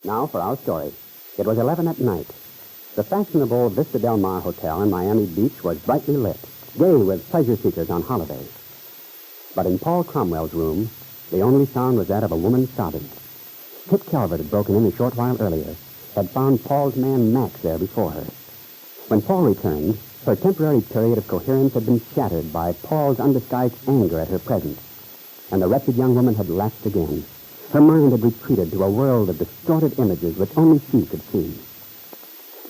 Now for our story. It was 11 at night. The fashionable Vista Del Mar Hotel in Miami Beach was brightly lit, gay with pleasure seekers on holiday. But in Paul Cromwell's room, the only sound was that of a woman sobbing. Kit Calvert had broken in a short while earlier, had found Paul's man Max there before her. When Paul returned, her temporary period of coherence had been shattered by Paul's undisguised anger at her presence, and the wretched young woman had lapsed again. Her mind had retreated to a world of distorted images which only she could see.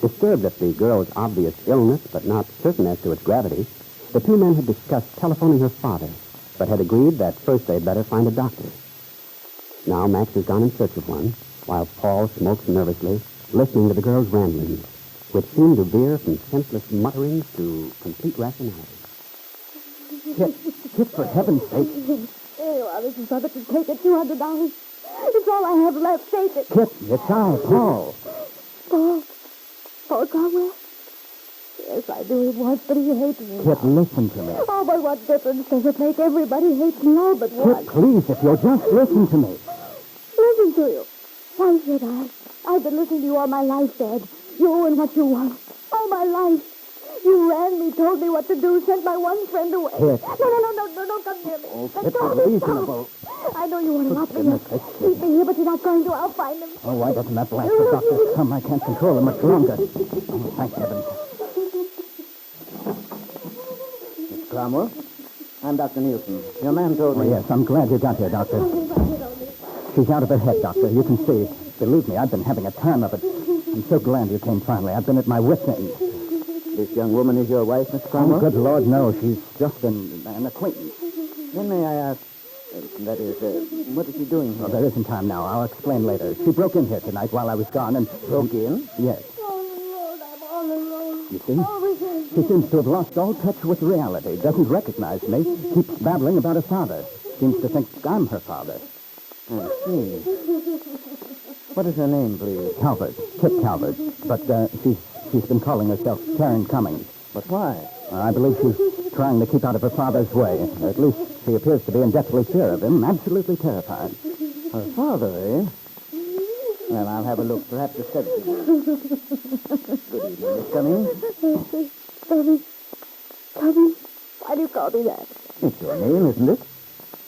Disturbed at the girl's obvious illness, but not certain as to its gravity, the two men had discussed telephoning her father, but had agreed that first they'd better find a doctor. Now Max has gone in search of one, while Paul smokes nervously, listening to the girl's ramblings, which seemed to veer from senseless mutterings to complete rationality. Kit, for heaven's sake. Here you are, Mrs. Brotherton. Take it, $200. It's all I have left. Take it. Kit, it's I, Paul. Paul Cromwell? Yes, I knew he was, but he hates me. Kit, listen to me. Oh, but what difference does it make? Everybody hates me, all but one. Kit, please, if you'll just listen to me. Listen to you? Why should I? I've been listening to you all my life, Dad. You and what you want. All my life. You ran me, told me what to do, sent my one friend away. Kit. No, come near me. Oh, Kit, reasonable. I know you want to lock me up. Keep me here, but you're not going to. I'll find him. Oh, why doesn't that blast the doctor come? I can't control him much longer. Oh, thank heaven. Miss Cromwell, I'm Dr. Nielsen. Your man told me... Oh, yes, I'm glad you got here, Doctor. She's out of her head, Doctor. You can see. Believe me, I've been having a time of it. I'm so glad you came finally. I've been at my wit's end. This young woman is your wife, Miss Cromwell? Oh, good Lord, no. She's just an acquaintance. Then may I ask, that is, what is she doing here? Oh, there isn't time now. I'll explain later. She broke in here tonight while I was gone and... Broke in? Yes. Oh, Lord, I'm all alone. You see? She seems to have lost all touch with reality. Doesn't recognize me. Keeps babbling about her father. Seems to think I'm her father. I see. What is her name, please? Calvert. Kit Calvert. But she's been calling herself Karen Cummings. But why? I believe she's trying to keep out of her father's way. At least she appears to be in deathly fear of him. Absolutely terrified. Her father, eh? Well, I'll have a look. Perhaps a sedative. Good evening, Miss Cummings. Cummings? Why do you call me that? It's your name, isn't it?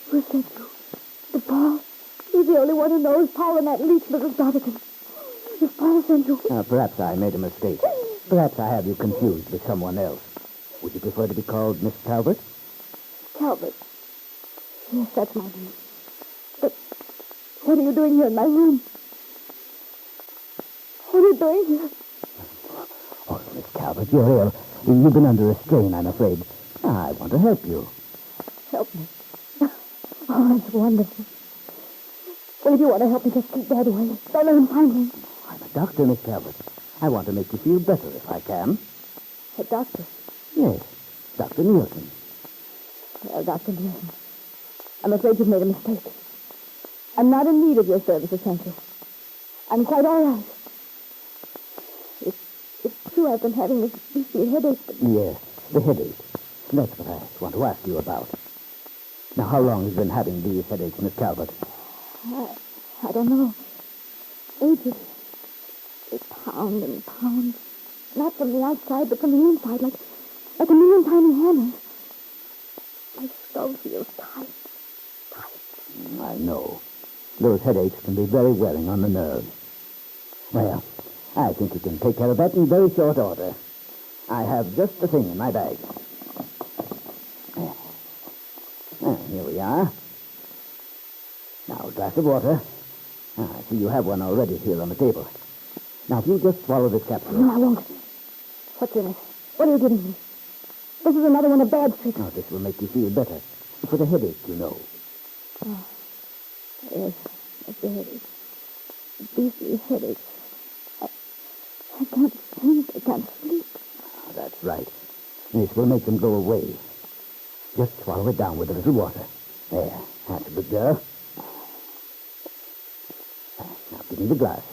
Who sent you? The Paul? He's the only one who knows Paul and that leech, Mrs. Brotherton. If Paul sent you... Perhaps I made a mistake. Perhaps I have you confused with someone else. Would you prefer to be called Miss Calvert? Calvert. Yes, that's my name. But what are you doing here in my room? What are you doing here? Oh, Miss Calvert, you're ill. You've been under a strain, I'm afraid. I want to help you. Help me. Oh, that's wonderful. Well, if you want to help me, just keep Dad away. Don't let him find me. I'm a doctor, Miss Calvert. I want to make you feel better if I can. A doctor? Yes, Dr. Nielsen. Well, Dr. Nielsen, I'm afraid you've made a mistake. I'm not in need of your services, thank you. I'm quite all right. It's true I've been having this beastly headache, but... Yes, the headache. That's what I want to ask you about. Now, how long have you been having these headaches, Miss Calvert? I don't know. Ages. They pound and pound. Not from the outside, but from the inside, like a million tiny hammers. My skull feels tight. I know. Those headaches can be very wearing on the nerves. Well, I think you can take care of that in very short order. I have just the thing in my bag. Here we are. Now, a glass of water. I see you have one already here on the table. Now, if you just swallow this capsule. No, I won't. What's in it? What are you giving me? This is another one of bad tricks. Now, this will make you feel better. For the headache, you know. Oh, yes, that's the headache. Beastly headache. I can't think. I can't sleep. That's right. This will make them go away. Just swallow it down with a little water. There, that's a good girl. Now, give me the glass.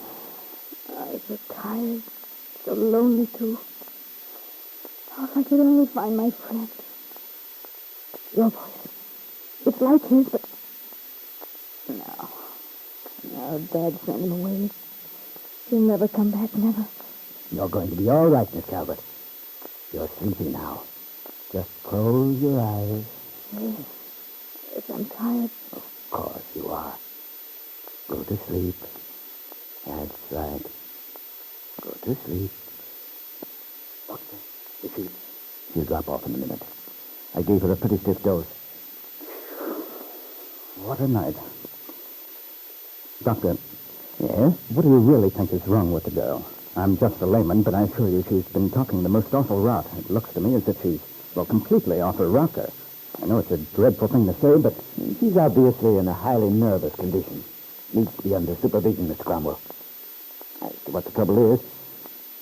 I'm so tired, so lonely, too. Oh, if I could only find my friend. Your voice. It's like his, but... No, Dad sent him away. She'll never come back, never. You're going to be all right, Miss Calvert. You're sleepy now. Just close your eyes. Yes, I'm tired. Of course you are. Go to sleep. That's right. Go to sleep. Doctor, she'll drop off in a minute. I gave her a pretty stiff dose. What a night. Doctor, Yes? what do you really think is wrong with the girl? I'm just a layman, but I assure you she's been talking the most awful rot. It looks to me as if she's, completely off her rocker. I know it's a dreadful thing to say, but She's obviously in a highly nervous condition. Needs to be under supervision, Mr. Cromwell. As to what the trouble is,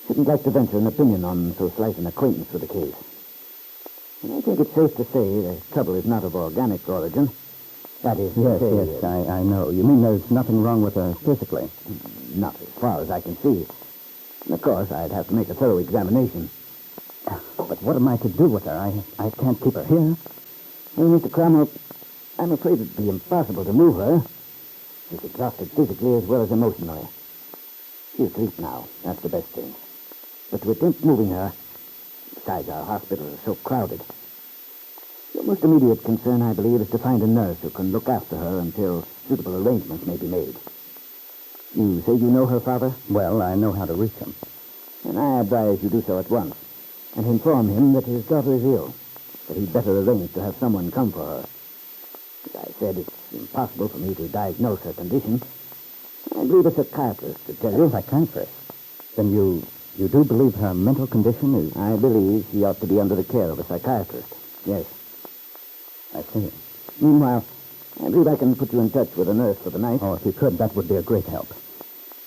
shouldn't like to venture an opinion on so slight an acquaintance with the case. And I think it's safe to say the trouble is not of organic origin. That is to say, yes, I know. You mean there's nothing wrong with her physically? not as far as I can see. And of course, I'd have to make a thorough examination. But what am I to do with her? I can't keep her here. Well, Mr. Cromwell, I'm afraid it'd be impossible to move her. She's exhausted physically as well as emotionally. She'll sleep now. That's the best thing. But to attempt moving her, besides our hospitals are so crowded, the most immediate concern, I believe, is to find a nurse who can look after her until suitable arrangements may be made. You say you know her father? Well, I know how to reach him. And I advise you do so at once, and inform him that his daughter is ill, that he'd better arrange to have someone come for her. As I said, it's impossible for me to diagnose her condition. I believe a psychiatrist to tell you. Psychiatrist? Then you do believe her mental condition is... I believe she ought to be under the care of a psychiatrist. Yes. I see. Meanwhile, I believe I can put you in touch with a nurse for the night. Oh, if you could, that would be a great help.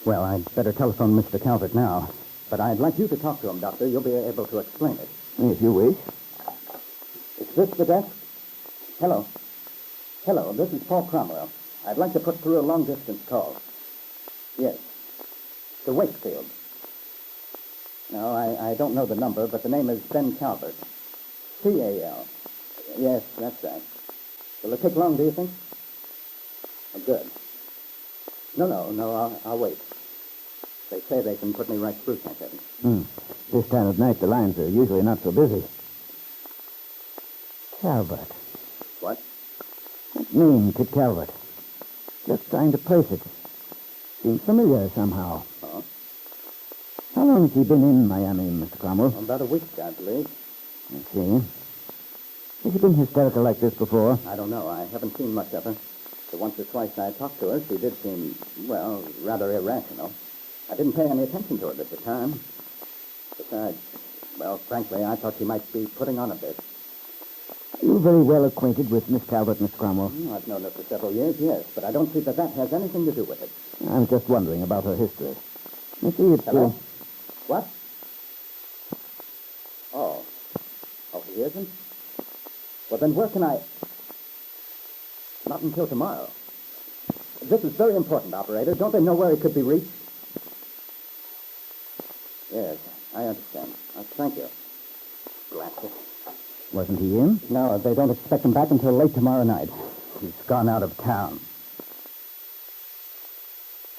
Well, I'd better telephone Mr. Calvert now. But I'd like you to talk to him, Doctor. You'll be able to explain it. If you wish. Is this the desk? Hello. Hello, this is Paul Cromwell. I'd like to put through a long-distance call. Yes. To Wakefield. No, I don't know the number, but the name is Ben Calvert. C-A-L. Yes, that's right. Will it take long, do you think? Oh, good. No, I'll wait. They say they can put me right through, thank heaven. This time of night, the lines are usually not so busy. Calvert. What? That name, Kit Calvert. Just trying to place it. Seems familiar somehow. Oh? How long has he been in Miami, Mr. Cromwell? About a week, I believe. I see. Has she been hysterical like this before? I don't know. I haven't seen much of her. The once or twice I talked to her, she did seem, rather irrational. I didn't pay any attention to it at the time. Besides, frankly, I thought she might be putting on a bit. Are you very well acquainted with Miss Calvert, Mr. Cromwell? I've known her for several years, yes, but I don't see that has anything to do with it. I was just wondering about her history. You see, it's... Hello? What? Oh, he isn't? Well, then where can I... Not until tomorrow. This is very important, operator. Don't they know where he could be reached? Yes, I understand. Thank you. Blast it. Wasn't he in? No, they don't expect him back until late tomorrow night. He's gone out of town.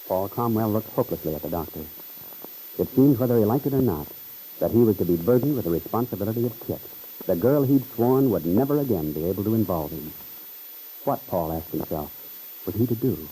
Paul Cromwell looked hopelessly at the doctor. It seemed, whether he liked it or not, that he was to be burdened with the responsibility of Kit, the girl he'd sworn would never again be able to involve him. What, Paul asked himself, was he to do?